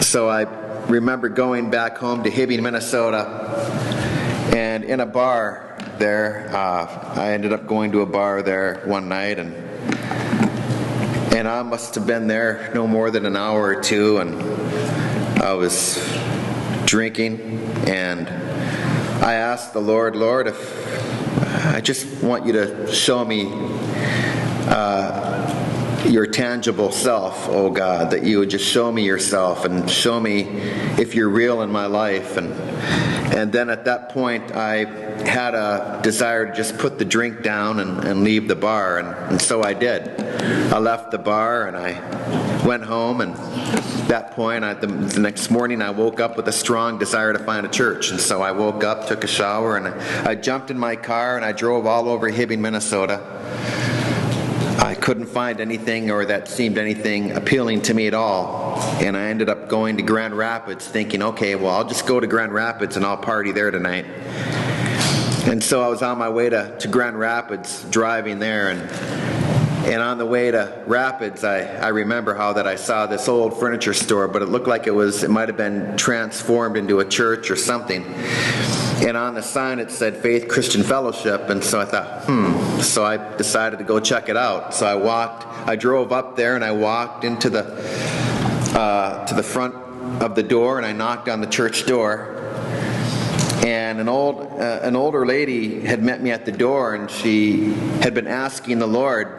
So I remember going back home to Hibbing, Minnesota, and in a bar there, I ended up going to a bar there one night, and I must have been there no more than an hour or two, and I was drinking, and I asked the Lord, if I just want you to show me your tangible self, oh God, that you would just show me yourself and show me if you're real in my life. And then at that point I had a desire to just put the drink down and leave the bar, and so I did. I left the bar and I went home, and at that point, the next morning I woke up with a strong desire to find a church. And so I woke up, took a shower, and I jumped in my car and I drove all over Hibbing, Minnesota. I couldn't find anything or that seemed anything appealing to me at all. And I ended up going to Grand Rapids thinking, okay, well, I'll just go to Grand Rapids and I'll party there tonight. And so I was on my way to Grand Rapids, driving there, and on the way to Rapids, I remember how that I saw this old furniture store, but it looked like it might have been transformed into a church or something. And on the sign it said Faith Christian Fellowship, and so I thought, so I decided to go check it out. So I drove up there and I walked into the front of the door, and I knocked on the church door. And an older lady had met me at the door, and she had been asking the Lord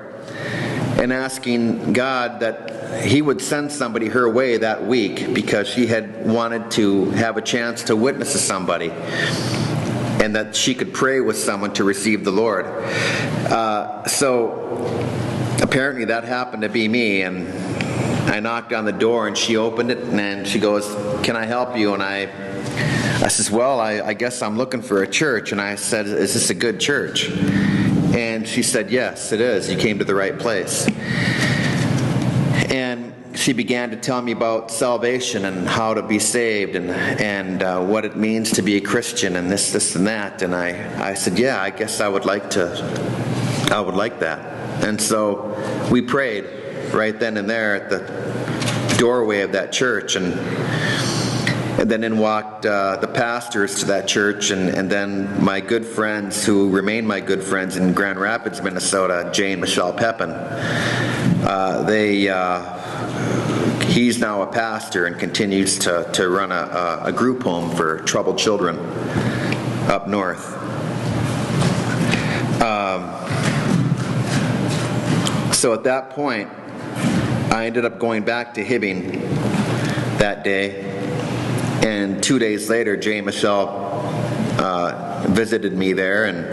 and asking God that He would send somebody her way that week, because she had wanted to have a chance to witness to somebody, and that she could pray with someone to receive the Lord. So apparently that happened to be me, and I knocked on the door and she opened it, and she goes, "Can I help you?" And I says, "Well, I guess I'm looking for a church." And I said, "Is this a good church?" And she said, "Yes, it is. You came to the right place." And she began to tell me about salvation and how to be saved, and what it means to be a Christian, and this and that. And I said, "Yeah, I guess I would like that." And so we prayed right then and there at the doorway of that church, and then in walked the pastors to that church, and then my good friends who remain my good friends in Grand Rapids, Minnesota, Jay and Michelle Pepin. He's now a pastor and continues to run a group home for troubled children up north. So at that point, I ended up going back to Hibbing that day. And 2 days later, Jay and Michelle visited me there, and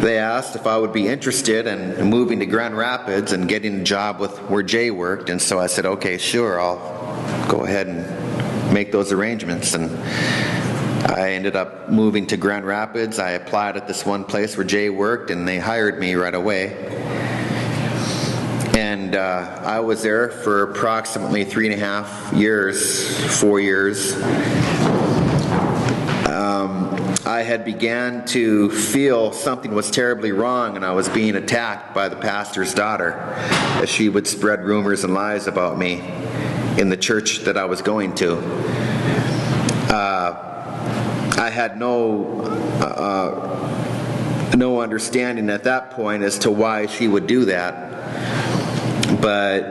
they asked if I would be interested in moving to Grand Rapids and getting a job where Jay worked. And so I said, okay, sure, I'll go ahead and make those arrangements. And I ended up moving to Grand Rapids. I applied at this one place where Jay worked, and they hired me right away. And I was there for approximately 3.5 years, 4 years. I had began to feel something was terribly wrong, and I was being attacked by the pastor's daughter, as she would spread rumors and lies about me in the church that I was going to. I had no understanding at that point as to why she would do that. But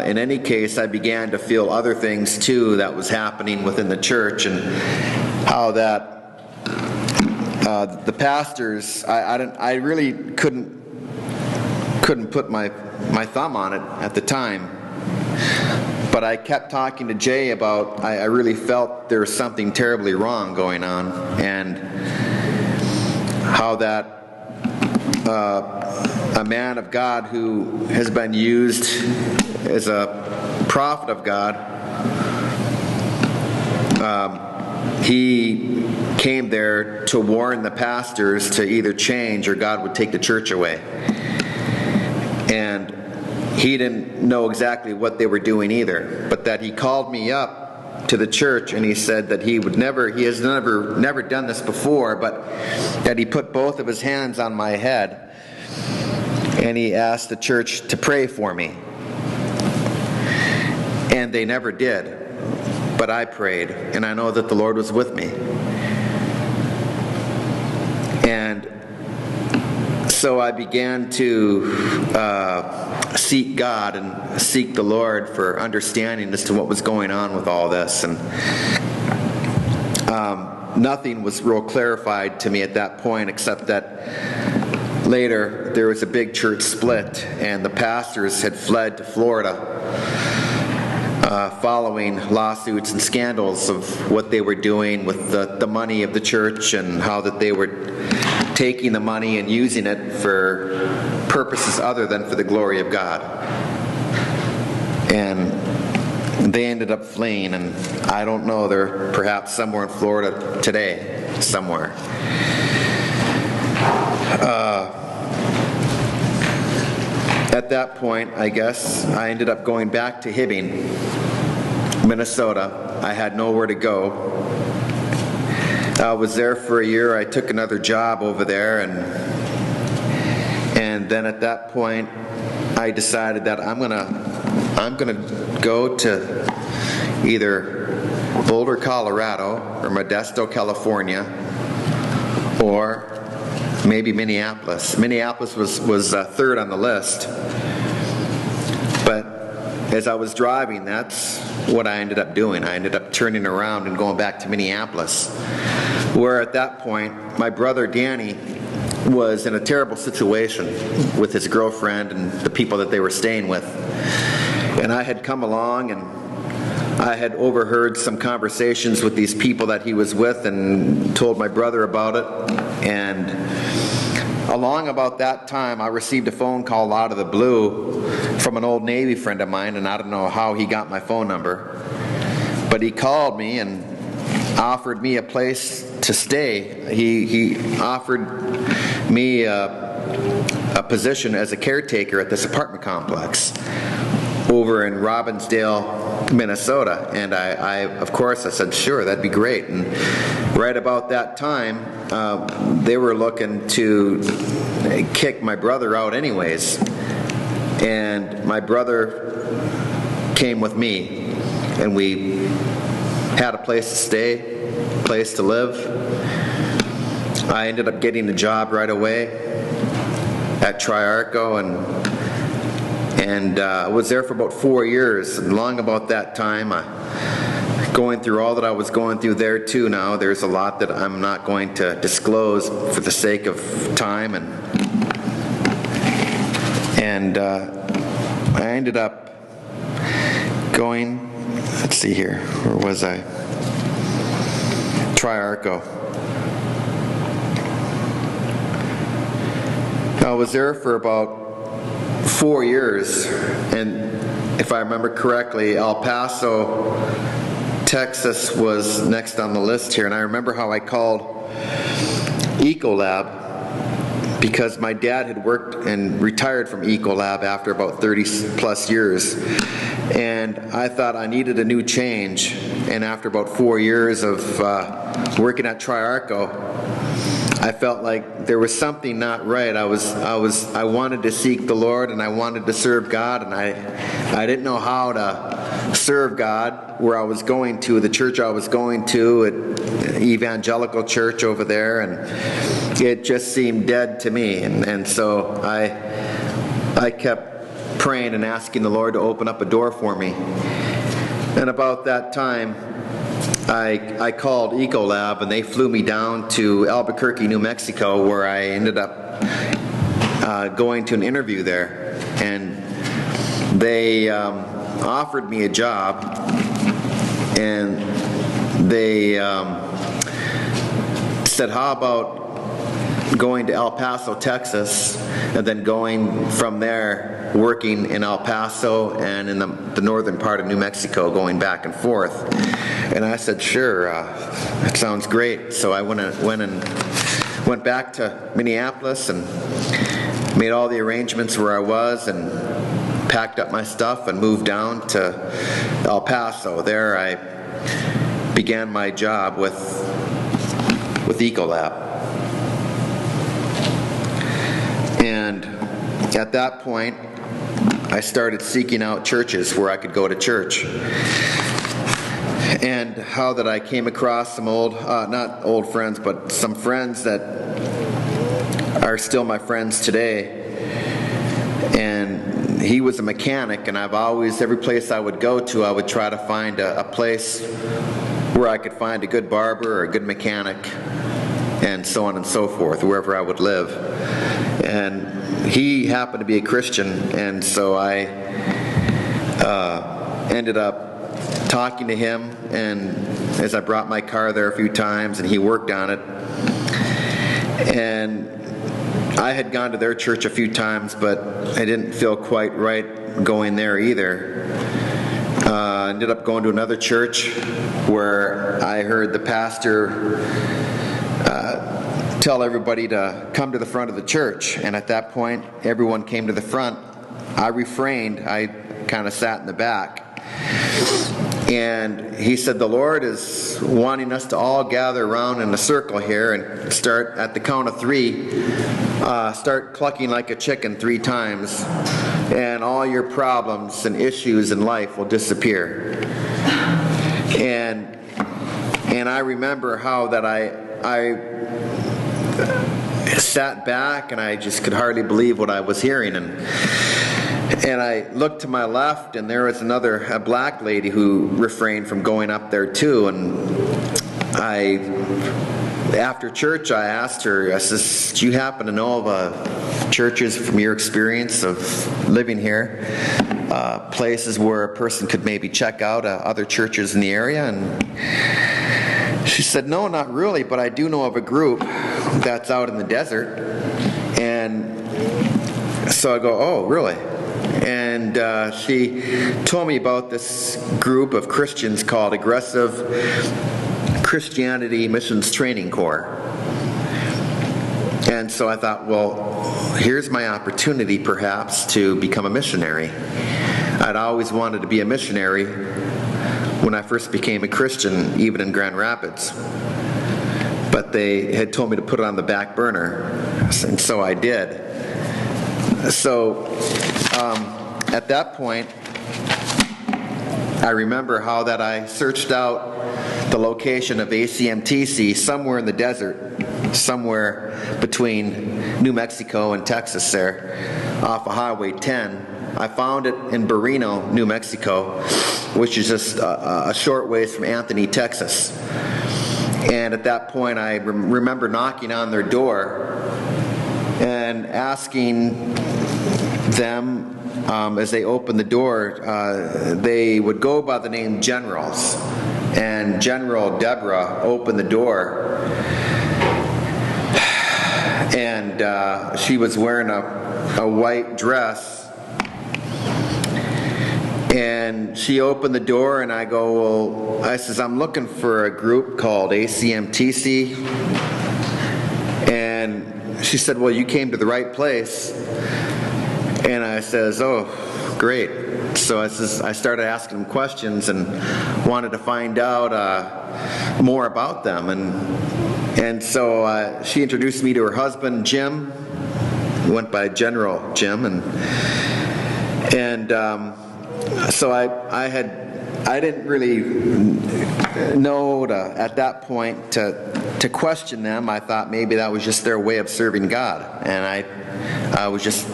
in any case, I began to feel other things too that was happening within the church, and how that the pastors, I really couldn't put my thumb on it at the time. But I kept talking to Jay about, I really felt there was something terribly wrong going on, and how that a man of God who has been used as a prophet of God, he came there to warn the pastors to either change or God would take the church away. And he didn't know exactly what they were doing either, but that he called me up to the church, and he said that he has never done this before, but that he put both of his hands on my head, and he asked the church to pray for me. And they never did. but I prayed, and I know that the Lord was with me. And so I began to seek God and seek the Lord for understanding as to what was going on with all this. And nothing was real clarified to me at that point, except that later there was a big church split, and the pastors had fled to Florida following lawsuits and scandals of what they were doing with the money of the church, and how that they were taking the money and using it for purposes other than for the glory of God. And they ended up fleeing, and I don't know, they're perhaps somewhere in Florida today, somewhere. At that point, I guess, I ended up going back to Hibbing, Minnesota. I had nowhere to go. I was there for a year. I took another job over there, and then at that point, I decided that I'm gonna go to either Boulder, Colorado, or Modesto, California, or maybe Minneapolis. Minneapolis was third on the list. But as I was driving, that's what I ended up doing. I ended up turning around and going back to Minneapolis, where at that point, my brother Danny was in a terrible situation with his girlfriend and the people that they were staying with. And I had come along, and I had overheard some conversations with these people that he was with and told my brother about it. And along about that time, I received a phone call out of the blue from an old Navy friend of mine, and I don't know how he got my phone number. But he called me and offered me a place to stay. He offered me a position as a caretaker at this apartment complex over in Robbinsdale, Minnesota. And I of course, I said, sure, that'd be great. And right about that time, they were looking to kick my brother out anyways. And my brother came with me, and we had a place to stay, a place to live. I ended up getting a job right away at Triarco, and was there for about 4 years. And long about that time, going through all that I was going through there too. Now there's a lot that I'm not going to disclose for the sake of time, and I ended up going, let's see here, where was I? Triarco. I was there for about 4 years, and if I remember correctly, El Paso, Texas was next on the list here. And I remember how I called Ecolab, because my dad had worked and retired from Ecolab after about 30 plus years, and I thought I needed a new change. And after about 4 years of working at Triarco, I felt like there was something not right. I wanted to seek the Lord, and I wanted to serve God, and I didn't know how to serve God where I was going to, the church I was going to, at evangelical church over there, and it just seemed dead to me. And so I kept praying and asking the Lord to open up a door for me. And about that time, I called Ecolab, and they flew me down to Albuquerque, New Mexico, where I ended up going to an interview there. And they offered me a job, and they said, how about going to El Paso, Texas, and then going from there, working in El Paso and in the northern part of New Mexico, going back and forth. And I said, sure, that sounds great. So I went back to Minneapolis and made all the arrangements where I was, and packed up my stuff and moved down to El Paso. There I began my job with Ecolab. And at that point, I started seeking out churches where I could go to church. and how that I came across some old, not old friends, but some friends that are still my friends today. And he was a mechanic, and I've always, every place I would go to, I would try to find a place where I could find a good barber or a good mechanic, and so on and so forth, wherever I would live. And he happened to be a Christian, and so I ended up talking to him, and as I brought my car there a few times, and he worked on it. And I had gone to their church a few times, but I didn't feel quite right going there either. I ended up going to another church where I heard the pastor tell everybody to come to the front of the church, and at that point everyone came to the front. I refrained. I kind of sat in the back. And he said, the Lord is wanting us to all gather around in a circle here and start at the count of 3, start clucking like a chicken 3 times, and all your problems and issues in life will disappear. And I remember how that I sat back and I just could hardly believe what I was hearing. And I looked to my left, and there was a black lady who refrained from going up there too. And after church, I asked her, I says, do you happen to know of churches from your experience of living here, places where a person could maybe check out other churches in the area? And she said, no, not really, but I do know of a group that's out in the desert. And so I go, oh, really? And she told me about this group of Christians called Aggressive Christianity Missions Training Corps. And so I thought, well, here's my opportunity perhaps to become a missionary. I'd always wanted to be a missionary when I first became a Christian, even in Grand Rapids. But they had told me to put it on the back burner, and so I did. So at that point, I remember how that I searched out the location of ACMTC somewhere in the desert, somewhere between New Mexico and Texas there, off of Highway 10. I found it in Barreno, New Mexico, which is just a short ways from Anthony, Texas. And at that point, I remember knocking on their door and asking them, as they opened the door, they would go by the name Generals. And General Deborah opened the door, and she was wearing a white dress. And she opened the door, and I go, well, I says, I'm looking for a group called ACMTC. And she said, well, you came to the right place. And I says, oh, great. So I started asking them questions and wanted to find out more about them. And so she introduced me to her husband, Jim. He went by General Jim. And so I didn't really know at that point to question them. I thought maybe that was just their way of serving God, and I was just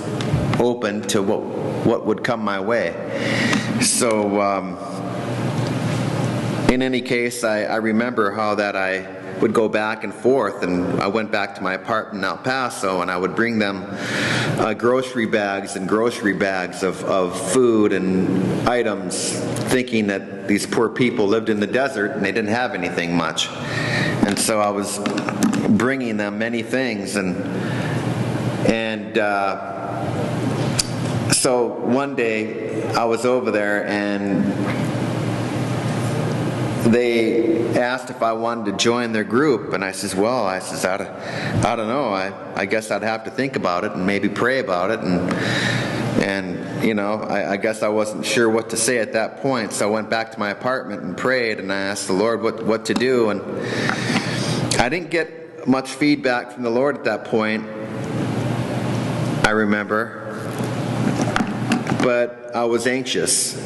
open to what would come my way. So in any case, I remember how that I would go back and forth, and I went back to my apartment in El Paso, and I would bring them grocery bags and grocery bags of food and items, thinking that these poor people lived in the desert and they didn't have anything much. And so I was bringing them many things, and so one day I was over there, and they asked if I wanted to join their group, and I says, well, I don't know. I guess I'd have to think about it and maybe pray about it, and you know, I guess I wasn't sure what to say at that point. So I went back to my apartment and prayed, and I asked the Lord what to do, and I didn't get much feedback from the Lord at that point, I remember, but I was anxious.